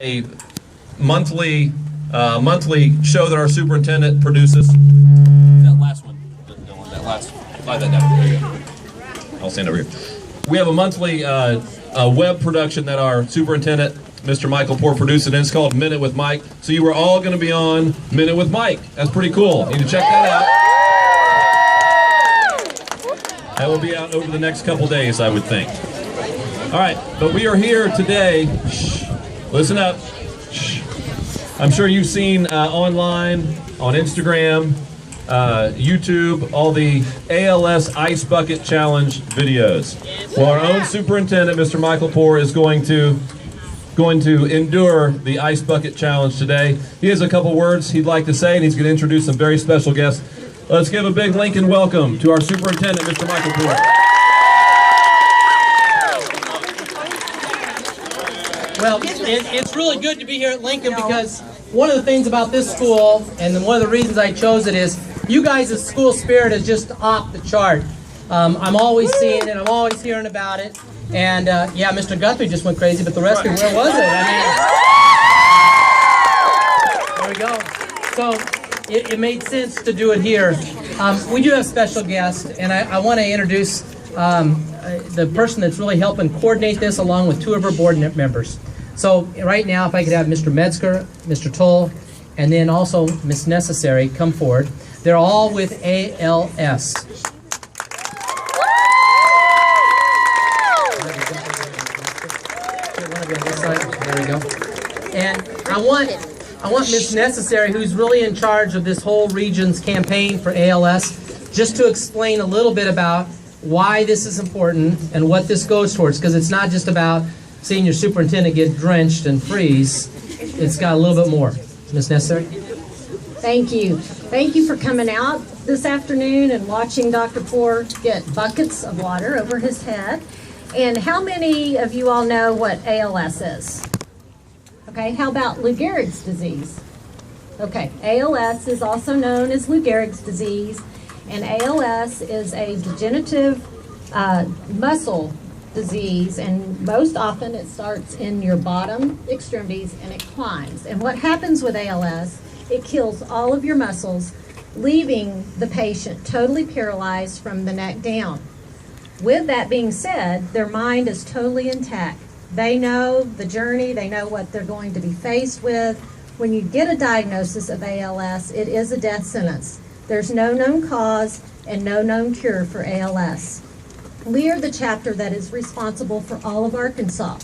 a monthly show that our superintendent produces. That last one, that last, slide that down. There you go. I'll stand over here. We have a monthly web production that our superintendent, Mr. Michael Poore, produces, and it's called Minute with Mike. So you were all going to be on Minute with Mike. That's pretty cool. You need to check that out. That will be out over the next couple days, I would think. All right, but we are here today. Shh, listen up. Shh. I'm sure you've seen online, on Instagram, YouTube, all the ALS Ice Bucket Challenge videos. Well, our own superintendent, Mr. Michael Poore, is going to endure the Ice Bucket Challenge today. He has a couple words he'd like to say, and he's going to introduce some very special guests. Let's give a big Lincoln welcome to our superintendent, Mr. Michael Poore. Well, it's really good to be here at Lincoln because one of the things about this school, and one of the reasons I chose it, is you guys' school spirit is just off the chart. I'm always seeing it, I'm always hearing about it, and yeah, Mr. Guthrie just went crazy, but the rest of it, where was it? I mean, there we go. So it made sense to do it here. We do have special guests, and I want to introduce the person that's really helping coordinate this, along with two of our board members. So right now, if I could have Mr. Metzger, Mr. Toll, and then also Ms. Necessary come forward. They're all with ALS. There we go. And I want Ms. Necessary, who's really in charge of this whole region's campaign for ALS, just to explain a little bit about why this is important and what this goes towards, because it's not just about seeing your superintendent get drenched and freeze. It's got a little bit more. Ms. Necessary? Thank you. Thank you for coming out this afternoon and watching Dr. Poore get buckets of water over his head. And how many of you all know what ALS is? Okay, how about Lou Gehrig's disease? Okay, ALS is also known as Lou Gehrig's disease, and ALS is a degenerative muscle disease, and most often it starts in your bottom extremities and it climbs. And what happens with ALS, it kills all of your muscles, leaving the patient totally paralyzed from the neck down. With that being said, their mind is totally intact. They know the journey, they know what they're going to be faced with. When you get a diagnosis of ALS, it is a death sentence. There's no known cause and no known cure for ALS. We are the chapter that is responsible for all of Arkansas,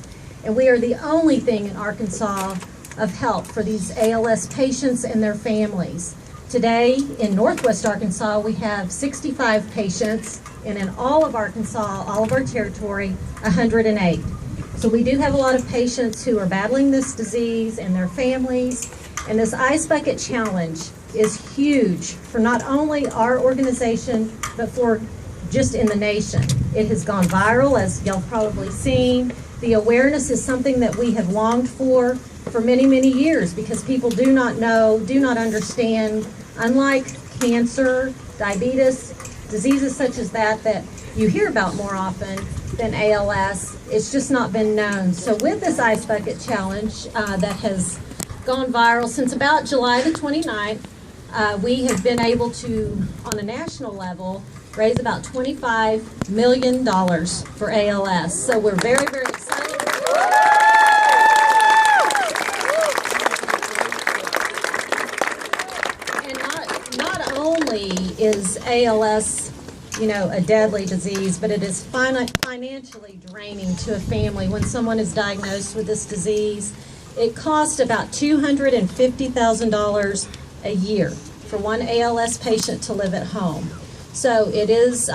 and we are the only thing in Arkansas of help for these ALS patients and their families. Today in Northwest Arkansas, we have 65 patients, and in all of Arkansas, all of our territory, 108. So we do have a lot of patients who are battling this disease and their families, and this Ice Bucket Challenge is huge for not only our organization, but for just in the nation. It has gone viral, as y'all probably seen. The awareness is something that we have longed for many, many years, because people do not know, do not understand, unlike cancer, diabetes, diseases such as that you hear about more often than ALS, it's just not been known. So with this Ice Bucket Challenge that has gone viral since about July the 29th, we have been able to, on a national level, raise about $25 million for ALS. So we're very, very excited. And not only is ALS, a deadly disease, but it is financially draining to a family when someone is diagnosed with this disease. It costs about $250,000 a year for one ALS patient to live at home. So it is,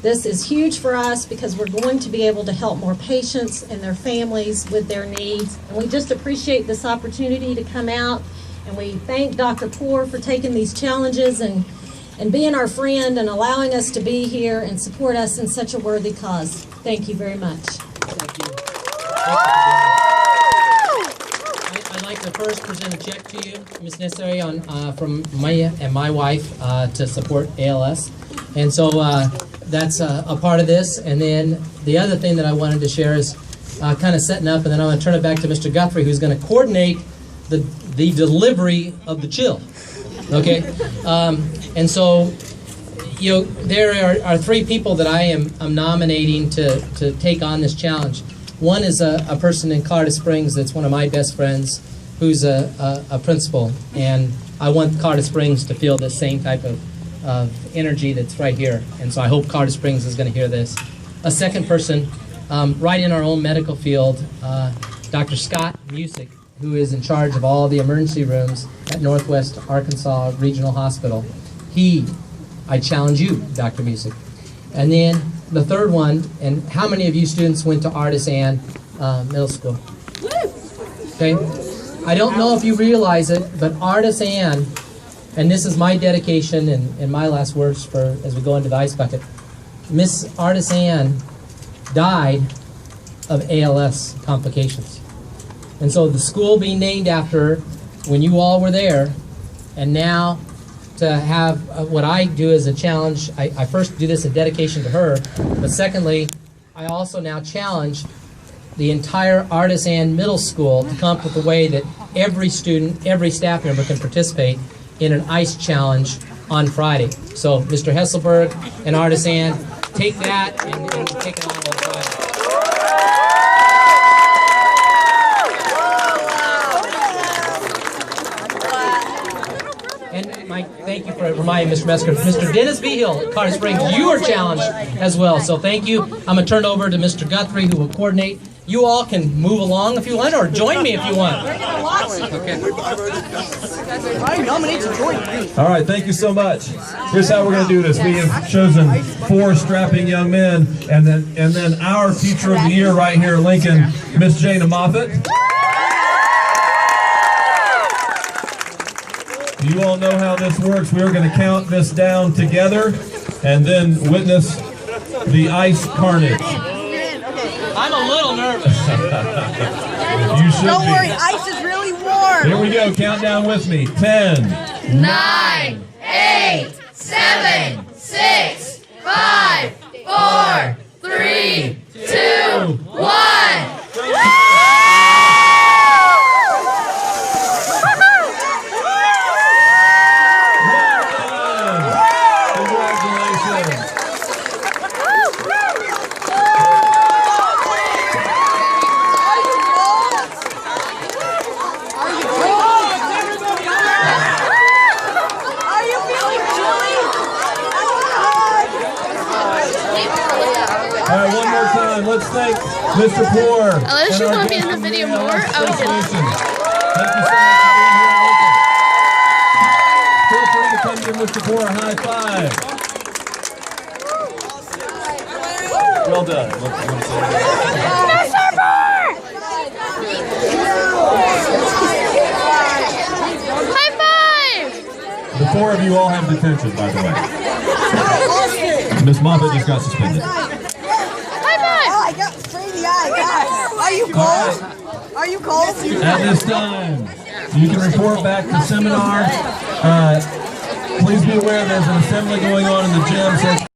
this is huge for us because we're going to be able to help more patients and their families with their needs. And we just appreciate this opportunity to come out, and we thank Dr. Poore for taking these challenges and being our friend and allowing us to be here and support us in such a worthy cause. Thank you very much. Thank you. I'd like to first present a check to you, Ms. Necessary, from me and my wife to support ALS. And so that's a part of this. And then the other thing that I wanted to share is kind of setting up, and then I'm going to turn it back to Mr. Guthrie, who's going to coordinate the delivery of the chill. Okay, and so there are 3 people that I'm nominating to take on this challenge. One is a person in Colorado Springs that's one of my best friends, who's a principal, and I want Colorado Springs to feel the same type of energy that's right here, and so I hope Colorado Springs is going to hear this. A second person, right in our own medical field, Dr. Scott Music, who is in charge of all the emergency rooms at Northwest Arkansas Regional Hospital. I challenge you, Dr. Music. And then the third one, and how many of you students went to Artisan Middle School? Okay. I don't know if you realize it, but Artisan, and this is my dedication and my last words as we go into the ice bucket, Miss Artisan died of ALS complications. And so the school being named after her, when you all were there, and now to have what I do as a challenge, I first do this in dedication to her, but secondly, I also now challenge the entire Artisan Middle School to come up with a way that every student, every staff member can participate in an ice challenge on Friday. So Mr. Hesselberg and Artisan, take that and take it on Friday. And thank you for reminding Mr. Mesker. Mr. Dennis Behill at Colorado Springs, you are challenged as well. So thank you. I'm going to turn it over to Mr. Guthrie, who will coordinate. You all can move along if you want, or join me if you want. Okay. I nominate to join me. All right, thank you so much. Here's how we're going to do this. We have chosen 4 strapping young men, and then our Teacher of the Year right here in Lincoln, Miss Jana Moffett. You all know how this works. We're going to count this down together and then witness the ice carnage. I'm a little nervous. You should Don't be. worry, ice is really warm. Here we go. Count down with me. 10, 9, 8, 7, 6, 5, 4, 3, 2, 1. Let's thank Mr. Poore. Unless you want me in the video more, I will get it. Thank you so much for being here. Feel free to come give Mr. Poore a high five. Well done. High five! The 4 of you all have detention, by the way. Miss Moffett just got suspended. I got sprayed in the eye. Are you cold? Are you cold? At this time, you can report back to seminar. Please be aware there's an assembly going on in the gym. So